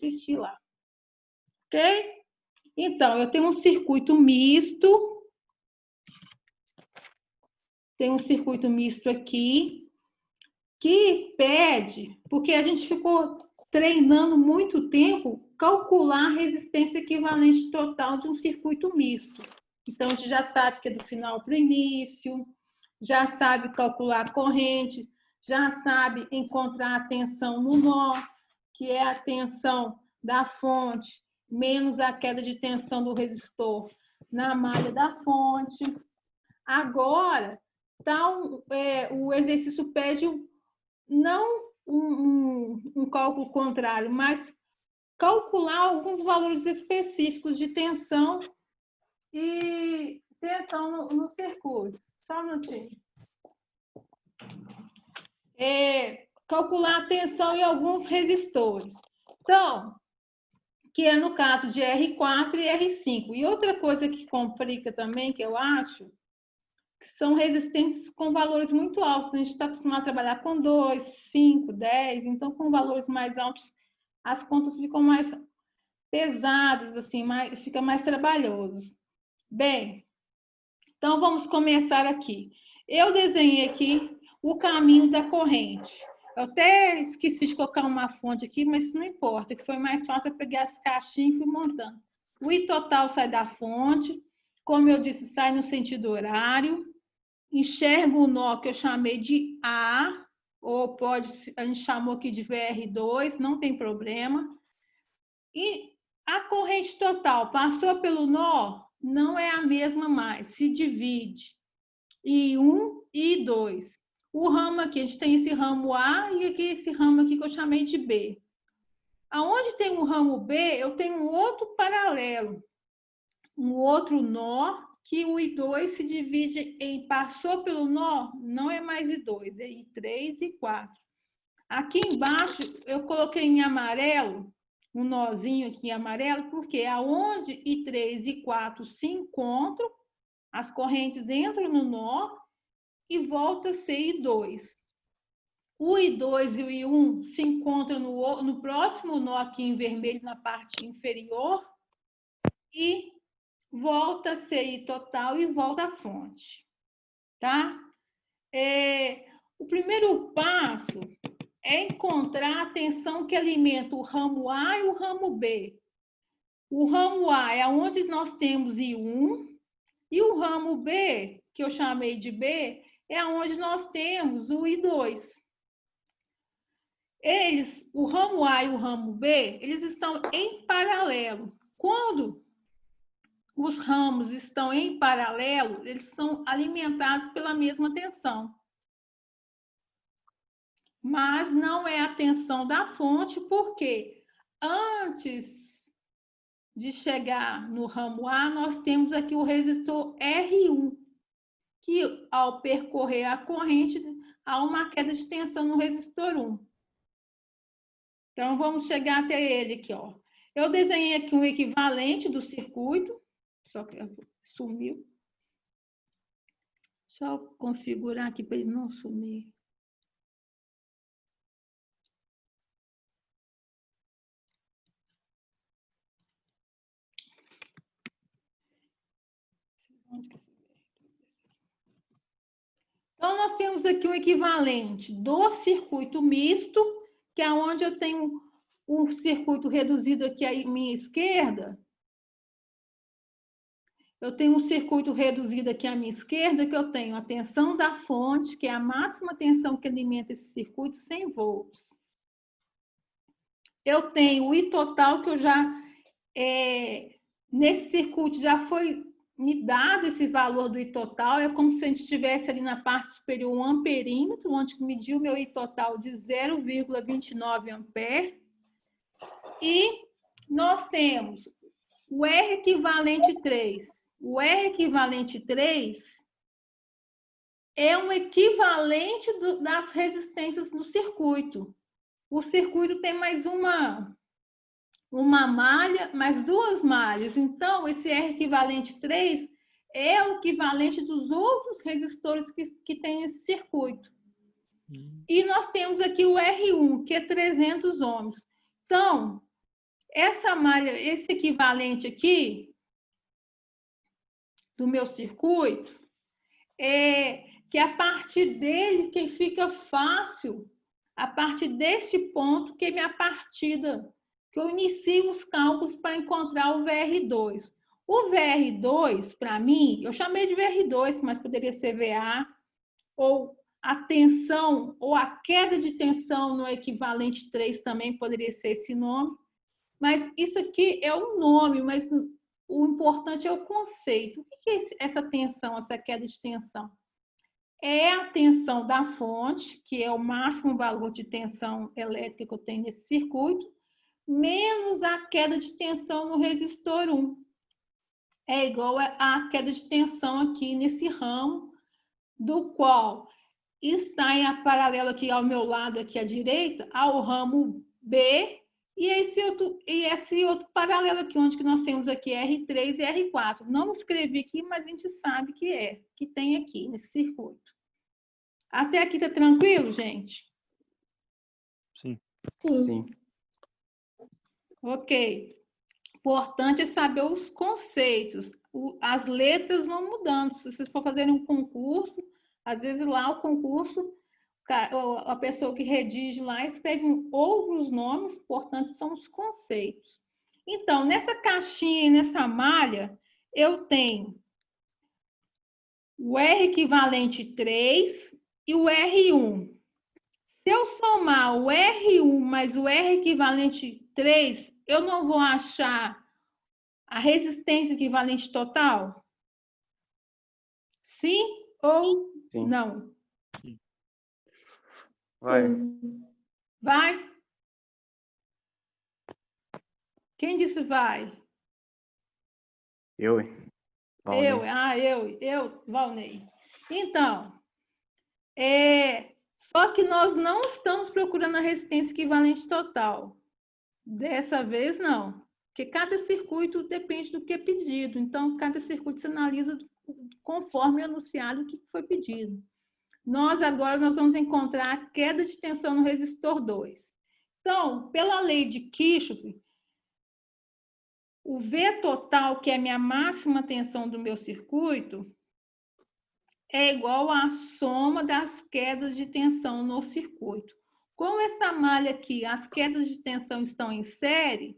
existir lá. Ok? Então, eu tenho um circuito misto. Tem um circuito misto aqui, que pede, porque a gente ficou treinando muito tempo, calcular a resistência equivalente total de um circuito misto. Então, a gente já sabe que é do final para o início, já sabe calcular a corrente, já sabe encontrar a tensão no nó, que é a tensão da fonte, menos a queda de tensão do resistor na malha da fonte. Agora, o exercício pede não um cálculo contrário, mas calcular alguns valores específicos de tensão e tensão no circuito. Só um minutinho. Calcular a tensão em alguns resistores. Então, que é no caso de R4 e R5. E outra coisa que complica também, que eu acho, que são resistências com valores muito altos. A gente está acostumado a trabalhar com 2, 5, 10, então com valores mais altos, as contas ficam mais pesadas, assim, fica mais trabalhoso. Bem, então vamos começar aqui. Eu desenhei aqui o caminho da corrente. Eu até esqueci de colocar uma fonte aqui, mas isso não importa, que foi mais fácil eu pegar as caixinhas e fui montando. O I total sai da fonte, como eu disse, sai no sentido horário. Enxergo o nó que eu chamei de A, ou a gente chamou aqui de VR2, não tem problema. E a corrente total passou pelo nó, não é a mesma mais, se divide. I1 e I2. O ramo aqui, a gente tem esse ramo A e aqui esse ramo aqui que eu chamei de B. Aonde tem um ramo B, eu tenho um outro paralelo, um outro nó, que o I2 se divide em passou pelo nó, não é mais I2, é I3 e I4. Aqui embaixo eu coloquei em amarelo, um nozinho aqui em amarelo, porque aonde I3 e I4 se encontram, as correntes entram no nó e volta a ser I2. O I2 e o I1 se encontram no próximo nó aqui em vermelho, na parte inferior, e volta a ser I total e volta à fonte, tá? O primeiro passo é encontrar a tensão que alimenta o ramo A e o ramo B. O ramo A é onde nós temos I1 e o ramo B, que eu chamei de B, é onde nós temos o I2. O ramo A e o ramo B, eles estão em paralelo. Quando os ramos estão em paralelo, eles são alimentados pela mesma tensão. Mas não é a tensão da fonte, porque antes de chegar no ramo A, nós temos aqui o resistor R1, que ao percorrer a corrente, há uma queda de tensão no resistor 1. Então, vamos chegar até ele aqui, ó. Eu desenhei aqui um equivalente do circuito, só que sumiu. Só configurar aqui para ele não sumir. Então, nós temos aqui um equivalente do circuito misto, que é onde eu tenho um circuito reduzido aqui à minha esquerda. Eu tenho um circuito reduzido aqui à minha esquerda, que eu tenho a tensão da fonte, que é a máxima tensão que alimenta esse circuito, 100 volts. Eu tenho o I total, que eu já... nesse circuito já foi me dado esse valor do I total, é como se a gente tivesse ali na parte superior um amperímetro, onde mediu o meu I total de 0,29 ampere. E nós temos o R equivalente 3. O R equivalente 3 é um equivalente das resistências do circuito. O circuito tem mais uma malha, mais duas malhas. Então, esse R equivalente 3 é o equivalente dos outros resistores que tem esse circuito. E nós temos aqui o R1, que é 300 ohms. Então, essa malha, esse equivalente aqui do meu circuito, que a partir dele que fica fácil, a partir deste ponto que é minha partida, que eu inicio os cálculos para encontrar o VR2. O VR2, para mim, eu chamei de VR2, mas poderia ser VA, ou a tensão, ou a queda de tensão no equivalente 3 também poderia ser esse nome. Mas isso aqui é o nome, mas o importante é o conceito. O que é essa tensão, essa queda de tensão? É a tensão da fonte, que é o máximo valor de tensão elétrica que eu tenho nesse circuito, menos a queda de tensão no resistor 1. É igual a queda de tensão aqui nesse ramo, do qual está em paralelo aqui ao meu lado, aqui à direita, ao ramo B, e esse outro paralelo aqui, onde que nós temos aqui R3 e R4. Não escrevi aqui, mas a gente sabe que tem aqui nesse circuito. Até aqui tá tranquilo, gente? Sim. Sim. Ok. Importante é saber os conceitos. As letras vão mudando. Se vocês for fazerem um concurso, às vezes lá o concurso, a pessoa que redige lá escreve outros nomes, portanto, são os conceitos. Então, nessa caixinha e nessa malha, eu tenho o R equivalente 3 e o R1. Se eu somar o R1 mais o R equivalente 3, eu não vou achar a resistência equivalente total? Sim ou Sim. não? Vai. Vai? Quem disse vai? Eu, hein? Valnei. Eu, Valnei. Então, só que nós não estamos procurando a resistência equivalente total. Dessa vez, não. Porque cada circuito depende do que é pedido. Então, cada circuito se analisa conforme anunciado o que foi pedido. Agora nós vamos encontrar a queda de tensão no resistor 2. Então, pela lei de Kirchhoff, o V total, que é a minha máxima tensão do meu circuito, é igual à soma das quedas de tensão no circuito. Com essa malha aqui, as quedas de tensão estão em série.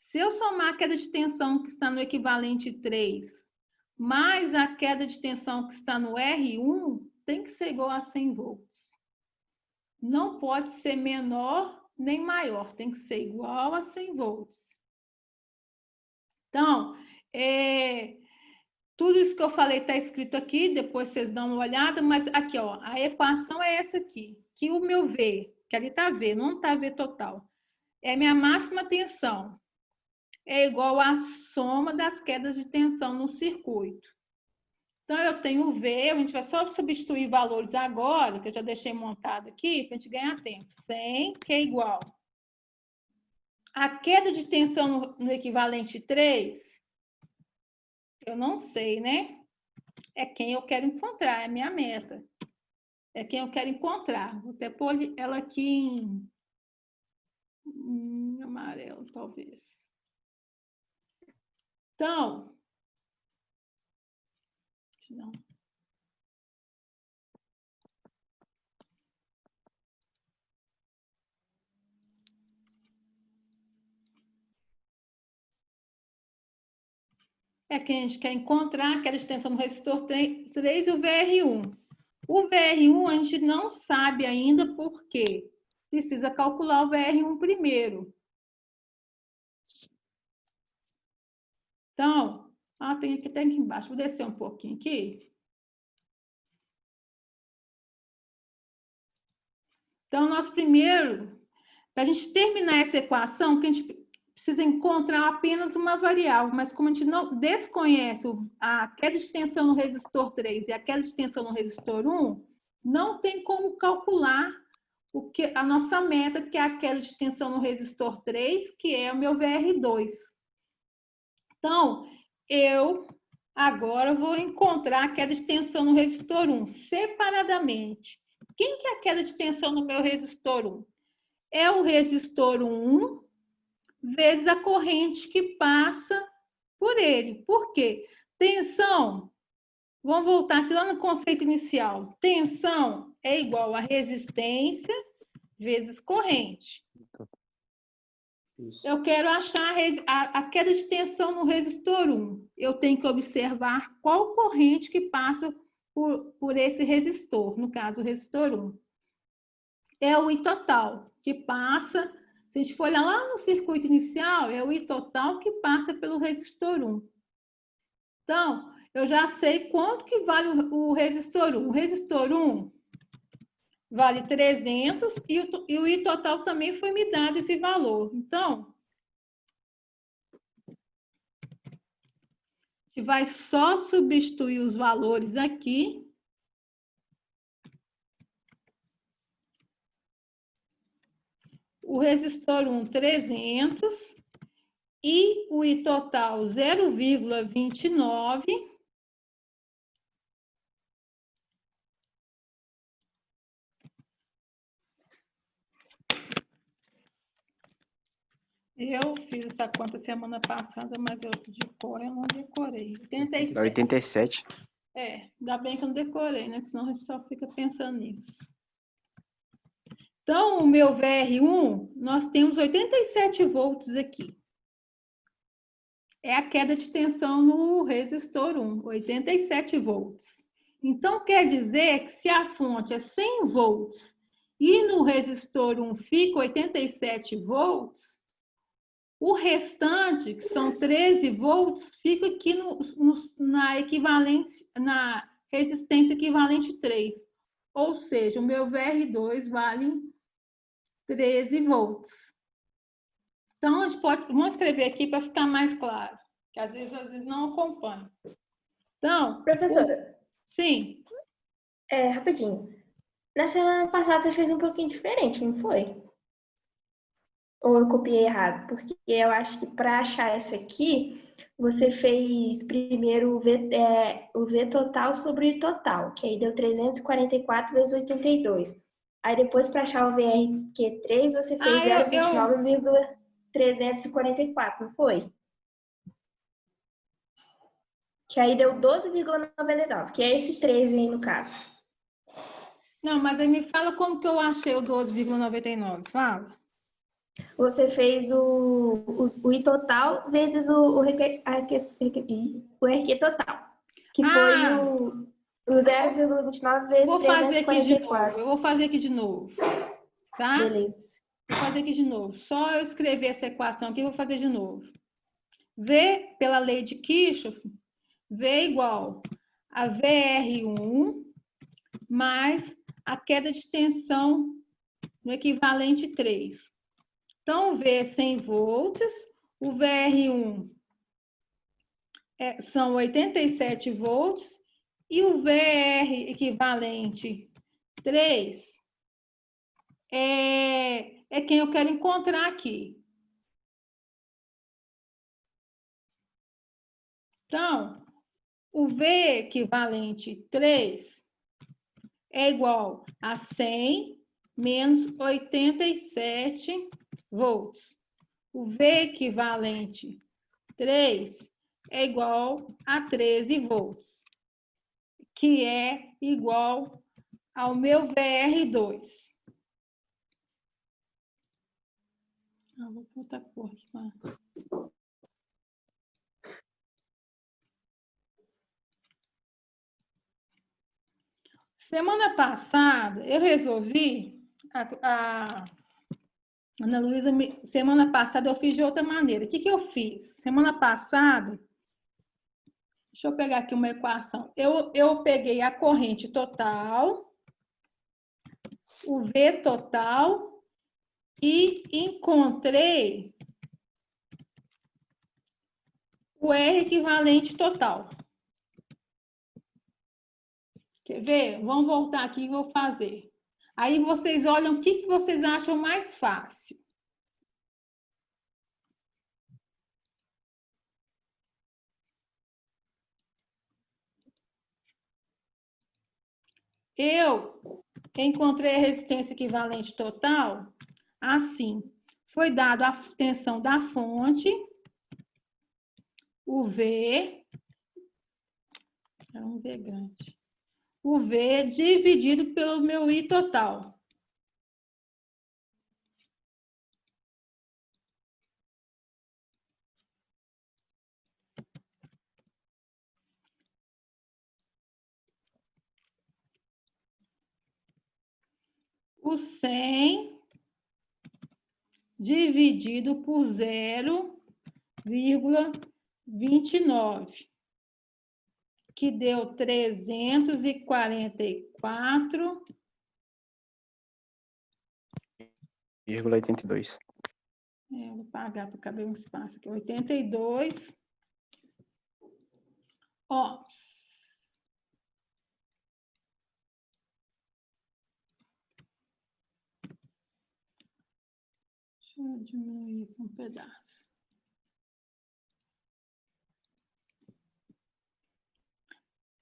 Se eu somar a queda de tensão que está no equivalente 3, mais a queda de tensão que está no R1, tem que ser igual a 100 volts. Não pode ser menor nem maior, tem que ser igual a 100 volts. Então, tudo isso que eu falei está escrito aqui, depois vocês dão uma olhada, mas aqui, ó, a equação é essa aqui, que o meu V, que ali está V, não está V total, é minha máxima tensão, é igual à soma das quedas de tensão no circuito. Então, eu tenho o V, a gente vai só substituir valores agora, que eu já deixei montado aqui, para a gente ganhar tempo. 100, que é igual. A queda de tensão no equivalente 3, eu não sei, né? É quem eu quero encontrar, é a minha meta. É quem eu quero encontrar. Vou até pôr ela aqui em amarelo, talvez. Então, não. É quem a gente quer encontrar, que é a extensão no resistor 3 e o VR1. O VR1 a gente não sabe ainda por quê. Precisa calcular o VR1 primeiro. Então, tem aqui embaixo. Vou descer um pouquinho aqui. Então, nós primeiro, para a gente terminar essa equação, que a gente precisa encontrar apenas uma variável, mas como a gente não desconhece a queda de tensão no resistor 3 e a queda de tensão no resistor 1, não tem como calcular a nossa meta, que é a queda de tensão no resistor 3, que é o meu VR2. Então, eu agora vou encontrar a queda de tensão no resistor 1, separadamente. Quem que é a queda de tensão no meu resistor 1? É o resistor 1 vezes a corrente que passa por ele. Por quê? Tensão, vamos voltar aqui lá no conceito inicial. Tensão é igual a resistência vezes corrente. Isso. Eu quero achar a queda de tensão no resistor 1. Eu tenho que observar qual corrente que passa por esse resistor, no caso, o resistor 1. É o I total, que passa, se a gente for olhar lá no circuito inicial, é o I total que passa pelo resistor 1. Então, eu já sei quanto que vale o resistor 1. O resistor 1 vale 300 e o I total também foi me dado esse valor. Então, a gente vai só substituir os valores aqui. O resistor 1, 300, e o I total, 0,29. Eu fiz essa conta semana passada, mas eu de cor eu não decorei. 87. Dá 87. Ainda bem que eu não decorei, né? Senão a gente só fica pensando nisso. Então, o meu VR1, nós temos 87 volts aqui. É a queda de tensão no resistor 1, 87 volts. Então, quer dizer que se a fonte é 100 volts e no resistor 1 fica 87 volts, o restante, que são 13 volts, fica aqui na resistência equivalente 3. Ou seja, o meu VR2 vale 13 volts. Então, a gente vamos escrever aqui para ficar mais claro, que às vezes não acompanha. Então, professora. Sim. Rapidinho. Na semana passada você fez um pouquinho diferente, não foi? Ou eu copiei errado? Porque eu acho que para achar essa aqui, você fez primeiro o V total sobre o I total, que aí deu 344 vezes 82. Aí depois, para achar o VRQ3, você fez 0,29,344, não foi? Que aí deu 12,99, que é esse 13 aí no caso. Não, mas aí me fala como que eu achei o 12,99, fala. Você fez o I total vezes o RQ total, que foi o 0,29 vezes 344. Eu vou fazer aqui de novo, tá? Beleza. Vou fazer aqui de novo. Só eu escrever essa equação aqui, eu vou fazer de novo. V, pela lei de Kirchhoff, V é igual a VR1 mais a queda de tensão no equivalente 3. Então, o V é 100 volts, o VR1 são 87 volts e o VR equivalente 3 é quem eu quero encontrar aqui. Então, o V equivalente 3 é igual a 100 menos 87 volts. O V equivalente 3 é igual a 13 volts, que é igual ao meu VR2. Vou botar cor aqui. Semana passada, eu resolvi, Ana Luísa, semana passada eu fiz de outra maneira. O que eu fiz? Semana passada, deixa eu pegar aqui uma equação. Eu peguei a corrente total, o V total, e encontrei o R equivalente total. Quer ver? Vamos voltar aqui e vou fazer. Aí vocês olham o que vocês acham mais fácil. Eu encontrei a resistência equivalente total assim. foi dado a tensão da fonte, o V, é um V grande, o V dividido pelo meu I total. O 100 dividido por 0,29, que deu 344,82. Vou pagar para caber um espaço aqui. 82. Ó. Deixa eu diminuir aqui um pedaço.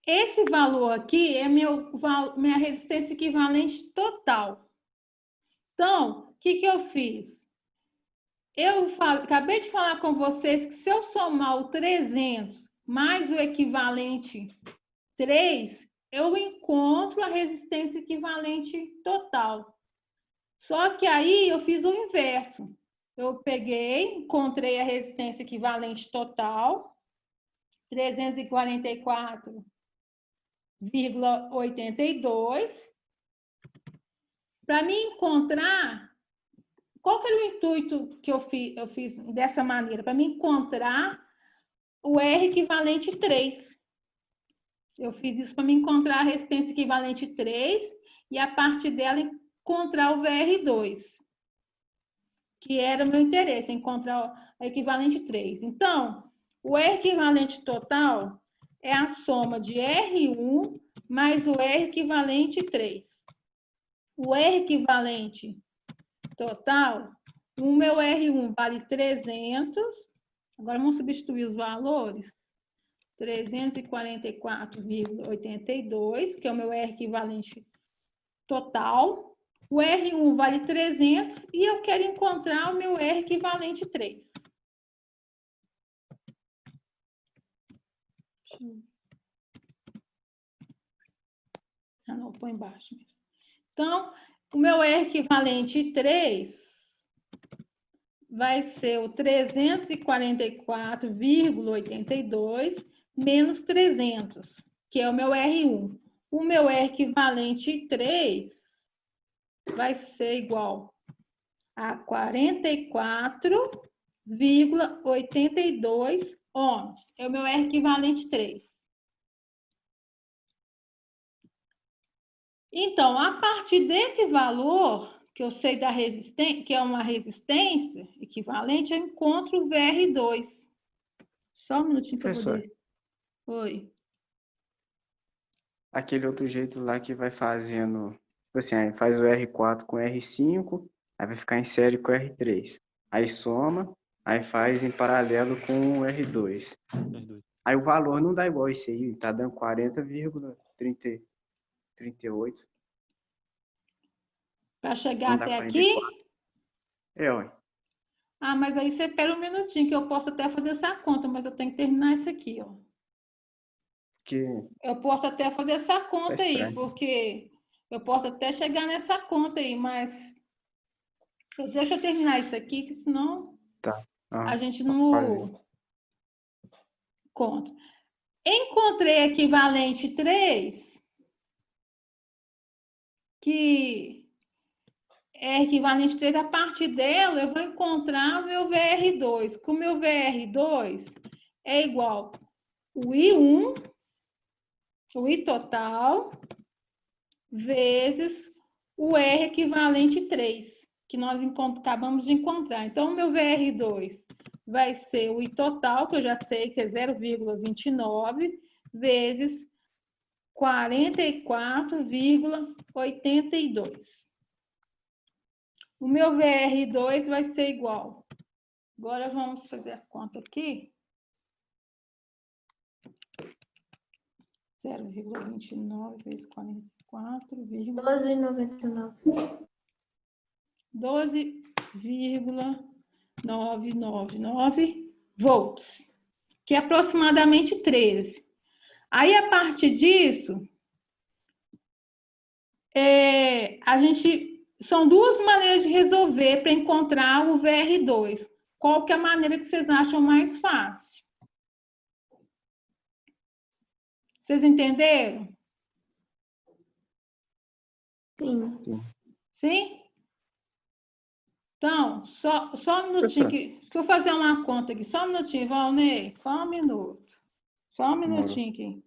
Esse valor aqui é minha resistência equivalente total. Então, o que eu fiz? Acabei de falar com vocês que se eu somar o 300 mais o equivalente 3, eu encontro a resistência equivalente total. Só que aí eu fiz o inverso. Eu peguei, encontrei a resistência equivalente total, 344,82. Para mim encontrar, qual que era o intuito que eu fiz dessa maneira? Para mim encontrar o R equivalente 3. Eu fiz isso para me encontrar a resistência equivalente 3 e a partir dela encontrar o VR2, que era o meu interesse, encontrar o equivalente 3. Então, o R equivalente total é a soma de R1 mais o R equivalente 3. O R equivalente total, o meu R1 vale 300. Agora vamos substituir os valores. 344,82, que é o meu R equivalente total. O R1 vale 300 e eu quero encontrar o meu R equivalente 3. Não, põe embaixo mesmo. Então, o meu R equivalente 3 vai ser o 344,82 menos 300, que é o meu R1. O meu R equivalente 3 vai ser igual a 44,82 ohms. É o meu R equivalente 3. Então, a partir desse valor, que eu sei da resistência, que é uma resistência equivalente, eu encontro o VR2. Só um minutinho para eu poder. Oi. Aquele outro jeito lá que vai fazendo, tipo assim, aí faz o R4 com R5, aí vai ficar em série com o R3. Aí soma, aí faz em paralelo com o R2. R2. Aí o valor não dá igual esse aí, tá dando 40,38. Para chegar até aqui? É, ué. Ah, mas aí você espera um minutinho, que eu posso até fazer essa conta, mas eu tenho que terminar isso aqui, ó. Eu posso até fazer essa conta aí, porque eu posso até chegar nessa conta aí, mas deixa eu terminar isso aqui, que senão a gente não conta. Encontrei equivalente 3, que é equivalente 3, a partir dela eu vou encontrar o meu VR2. Com o meu VR2 é igual o I1, o I total, vezes o R equivalente 3, que nós acabamos de encontrar. Então, o meu VR2 vai ser o I total, que eu já sei que é 0,29, vezes 44,82. O meu VR2 vai ser igual. Agora vamos fazer a conta aqui. 0,29 vezes 44, 12,99. 12 999 volts, que é aproximadamente 13. Aí, a partir disso, são duas maneiras de resolver para encontrar o VR2. Qual que é a maneira que vocês acham mais fácil? Vocês entenderam? Sim. Sim? Então, só um minutinho aqui. Deixa eu fazer uma conta aqui. Só um minutinho, Valnei. Só um minuto. Só um minutinho aqui.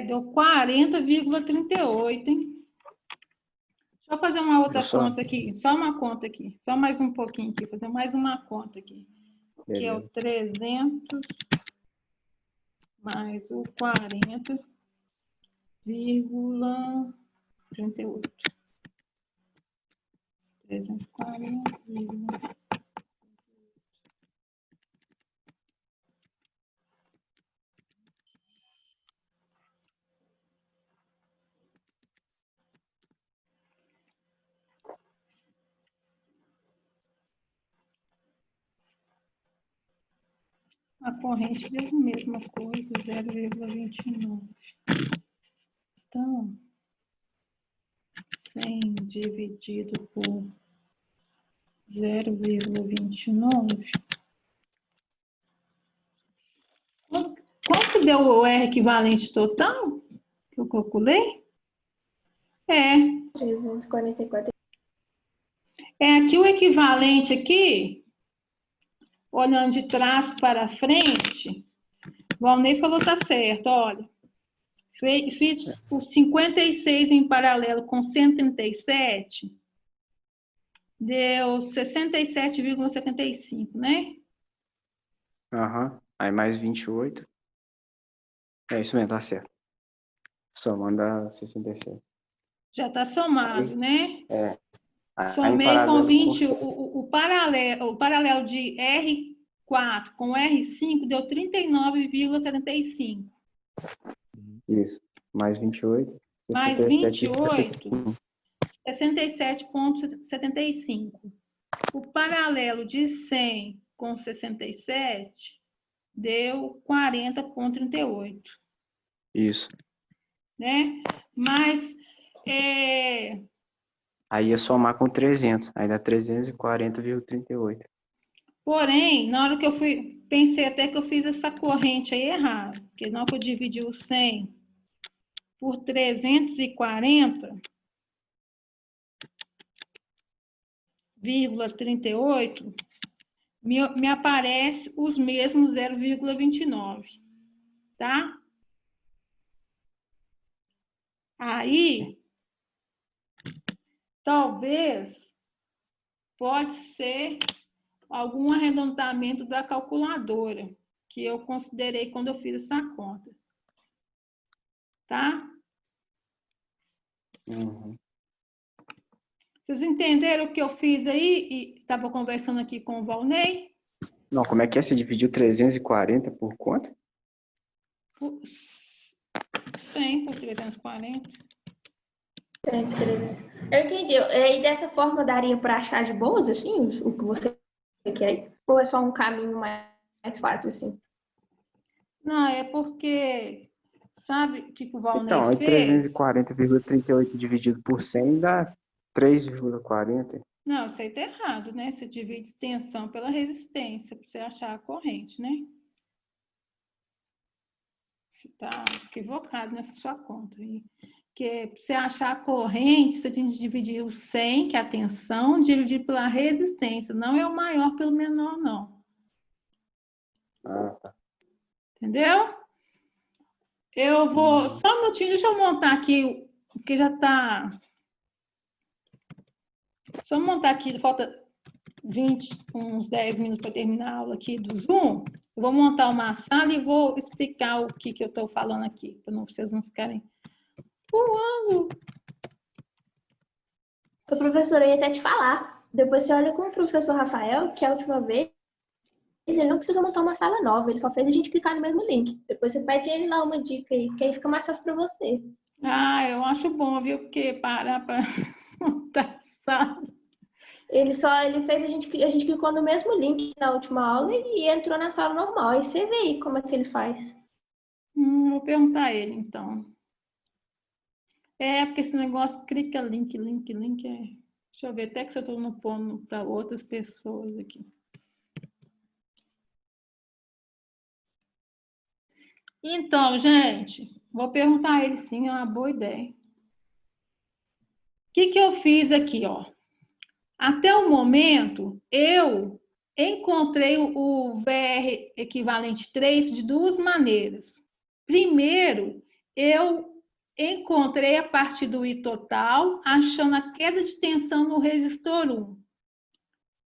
Deu 40,38, hein? Deixa eu fazer uma outra conta aqui. Só uma conta aqui. Só mais um pouquinho aqui. Fazer mais uma conta aqui. Que é o 300 mais o 40,38. 340,38. A corrente deu a mesma coisa, 0,29. Então, 100 dividido por 0,29. Quanto que deu o R equivalente total? Que eu calculei? 344. Aqui o equivalente aqui, olhando de trás para frente, o Valnei falou tá certo, olha. Fiz o 56 em paralelo com 137, deu 67,75, né? Aham. Aí mais 28. É isso mesmo, tá certo. Somando a 67. Já está somado, né? Aí, Somei em com paralelo 20, com o paralelo de R4 com R5 deu 39,75. Isso. Mais 28. Mais 28, 67,75. O paralelo de 100 com 67 deu 40,38. Isso. Né? Mas, Aí ia somar com 300. Aí dá 340,38. porém, na hora que eu pensei até que eu fiz essa corrente aí errado, porque na hora que eu dividi o 100 por 340,38, me aparece os mesmos 0,29, tá? Aí, talvez, pode ser algum arredondamento da calculadora, que eu considerei quando eu fiz essa conta. Tá? Uhum. Vocês entenderam o que eu fiz aí? E estava conversando aqui com o Valnei? Não, como é que é? Você dividiu 340 por quanto? 100 por 340. 100 por 300. Eu entendi. E dessa forma daria para achar de boas, assim, o que você aqui? Ou é só um caminho mais fácil, assim? Não, é porque, sabe o que o Valnei Então, fez? 340,38 dividido por 100 dá 3,40. Não, isso aí tá errado, né? Você divide tensão pela resistência, para você achar a corrente, né? Você está equivocado nessa sua conta. Porque para você achar a corrente, você tem que dividir o 100, que é a tensão, dividir pela resistência. Não é o maior pelo menor, não. Ah, tá. Entendeu? Eu vou... Só um minutinho, deixa eu montar aqui, porque já está... Só montar aqui, falta uns 10 minutos para terminar a aula aqui do Zoom. Eu vou montar uma sala e vou explicar o que eu estou falando aqui, para vocês não ficarem voando. O professor ia até te falar. Depois você olha com o professor Rafael, que a última vez ele não precisa montar uma sala nova, ele só fez a gente clicar no mesmo link. Depois você pede ele lá uma dica aí, que aí fica mais fácil para você. Ah, eu acho bom, viu? Porque parar para montar sala. Ele fez a gente clicou no mesmo link na última aula e entrou na sala normal. Aí você vê aí como é que ele faz. Vou perguntar a ele, então. Porque esse negócio, clica link. Deixa eu ver, até que se eu estou pondo para outras pessoas aqui. Então, gente, vou perguntar a ele sim, é uma boa ideia. O que eu fiz aqui, ó? Até o momento, eu encontrei o VR equivalente 3 de duas maneiras. Primeiro, eu encontrei a parte do I total, achando a queda de tensão no resistor 1.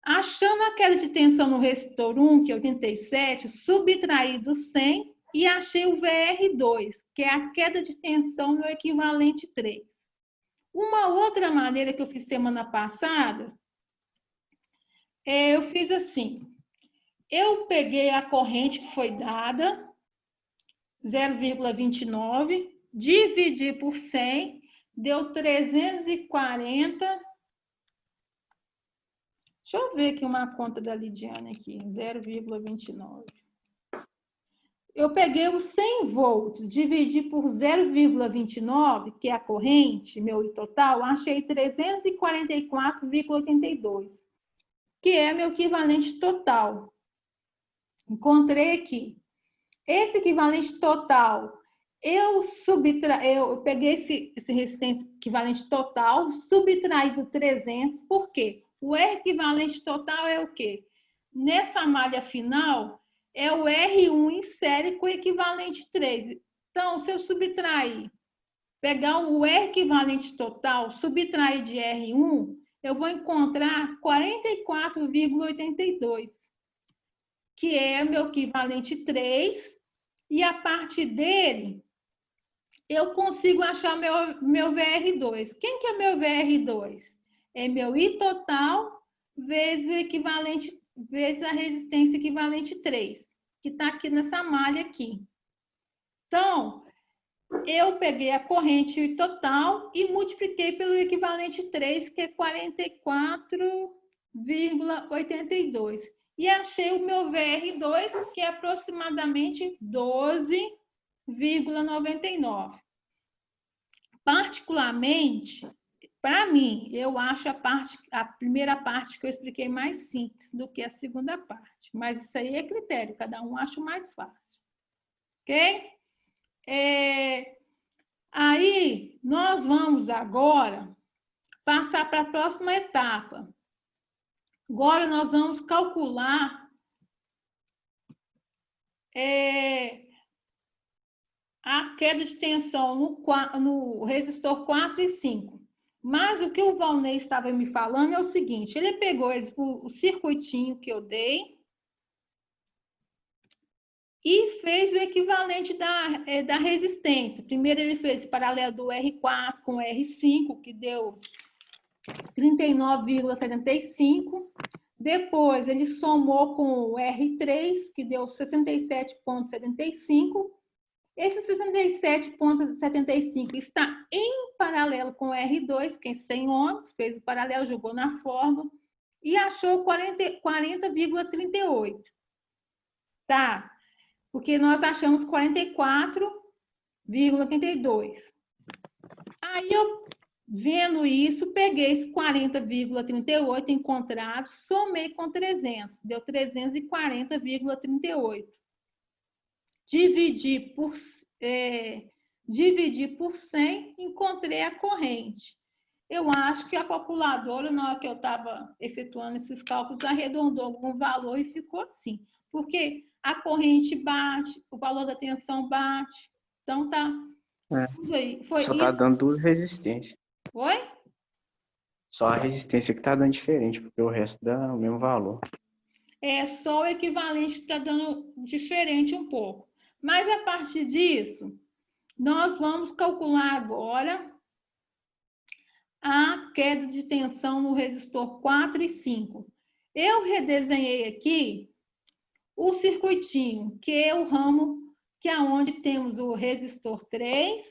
Achando a queda de tensão no resistor 1, que é 87, subtraí do 100 e achei o VR2, que é a queda de tensão no equivalente 3. Uma outra maneira que eu fiz semana passada, eu fiz assim. Eu peguei a corrente que foi dada, 0,29, dividi por 100, deu 340. Deixa eu ver aqui uma conta da Lidiane aqui, 0,29. Eu peguei os 100 volts, dividi por 0,29, que é a corrente, meu total, achei 344,82, que é meu equivalente total. Encontrei aqui. Esse equivalente total, eu peguei esse resistência equivalente total, subtraí do 300, por quê? O R equivalente total é o quê? Nessa malha final, é o R1 em série com equivalente 3. Então, se eu subtrair, pegar o R equivalente total, subtrair de R1, eu vou encontrar 44,82, que é meu equivalente 3, e a partir dele, eu consigo achar meu VR2. Quem que é meu VR2? É meu I total vezes o equivalente, vezes a resistência equivalente 3, que está aqui nessa malha aqui. Então, eu peguei a corrente I total e multipliquei pelo equivalente 3, que é 44,82. E achei o meu VR2, que é aproximadamente 12,99. Particularmente, para mim, eu acho a primeira parte que eu expliquei mais simples do que a segunda parte. Mas isso aí é critério, cada um acha o mais fácil. Ok? Aí, nós vamos agora passar para a próxima etapa. Agora, nós vamos calcular a queda de tensão no resistor 4 e 5. Mas o que o Valnei estava me falando é o seguinte, ele pegou o circuitinho que eu dei e fez o equivalente da resistência. Primeiro ele fez o paralelo do R4 com o R5, que deu 39,75. Depois ele somou com o R3, que deu 67,75. Esse 67,75 está em paralelo com o R2, que é 100 ohms, fez o paralelo, jogou na fórmula. e achou 40,38. Tá? Porque nós achamos 44,32. Aí eu, vendo isso, peguei esse 40,38 encontrado, somei com 300, deu 340,38. Dividi por 100, encontrei a corrente. Eu acho que a calculadora, na hora que eu estava efetuando esses cálculos, arredondou algum valor e ficou assim. Porque a corrente bate, o valor da tensão bate. Então, tá. Foi Só tá isso. dando duas resistências. Oi? Só a resistência que tá dando diferente, porque o resto dá o mesmo valor. É só o equivalente que está dando diferente um pouco. Mas, a partir disso, nós vamos calcular agora a queda de tensão no resistor 4 e 5. Eu redesenhei aqui o circuitinho, que é o ramo, que é onde temos o resistor 3,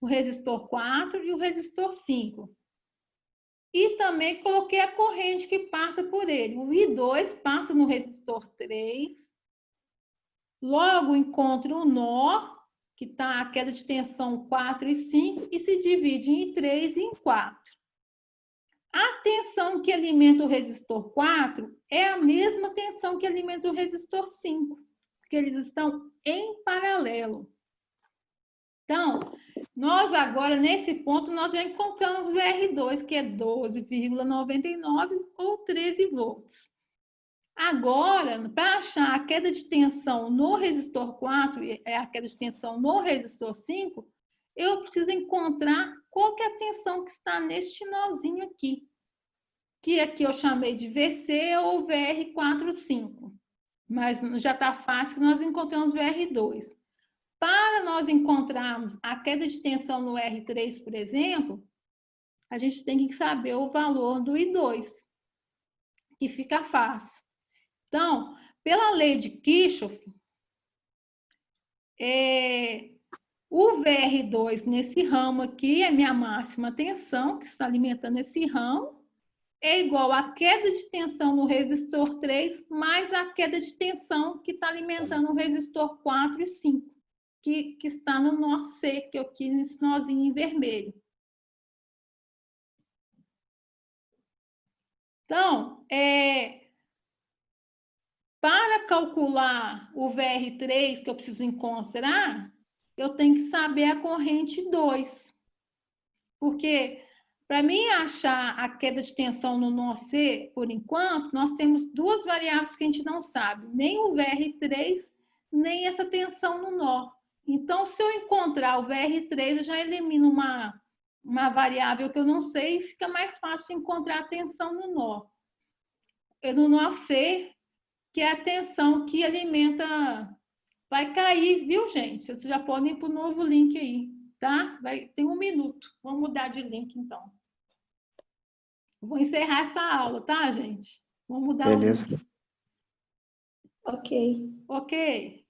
o resistor 4 e o resistor 5. E também coloquei a corrente que passa por ele. O I2 passa no resistor 3, logo encontra o nó, que está a queda de tensão 4 e 5, e se divide em 3 e em 4. A tensão que alimenta o resistor 4 é a mesma tensão que alimenta o resistor 5, porque eles estão em paralelo. Então, nós agora, nesse ponto, nós já encontramos o R2, que é 12,99 ou 13 volts. Agora, para achar a queda de tensão no resistor 4 e a queda de tensão no resistor 5, eu preciso encontrar qual que é a tensão que está neste nozinho aqui, que aqui eu chamei de VC ou VR45. Mas já está fácil que nós encontramos o R2. Para nós encontrarmos a queda de tensão no R3, por exemplo, a gente tem que saber o valor do I2, que fica fácil. Então, pela lei de Kirchhoff, o VR2 nesse ramo aqui é minha máxima tensão, que está alimentando esse ramo, é igual à queda de tensão no resistor 3 mais a queda de tensão que está alimentando o resistor 4 e 5, que está no nó C, que eu quis nesse nozinho em vermelho. Então, para calcular o VR3 que eu preciso encontrar, eu tenho que saber a corrente 2. Porque, para mim achar a queda de tensão no nó C, por enquanto, nós temos duas variáveis que a gente não sabe. Nem o VR3, nem essa tensão no nó. Então, se eu encontrar o VR3, eu já elimino uma variável que eu não sei e fica mais fácil de encontrar a tensão no nó. No nó C, que é a tensão que alimenta, vai cair, viu, gente? Vocês já podem ir para o novo link aí, tá? Tem 1 minuto. Vamos mudar de link, então. Vou encerrar essa aula, tá, gente? Vamos mudar Beleza. o link. Ok. Ok.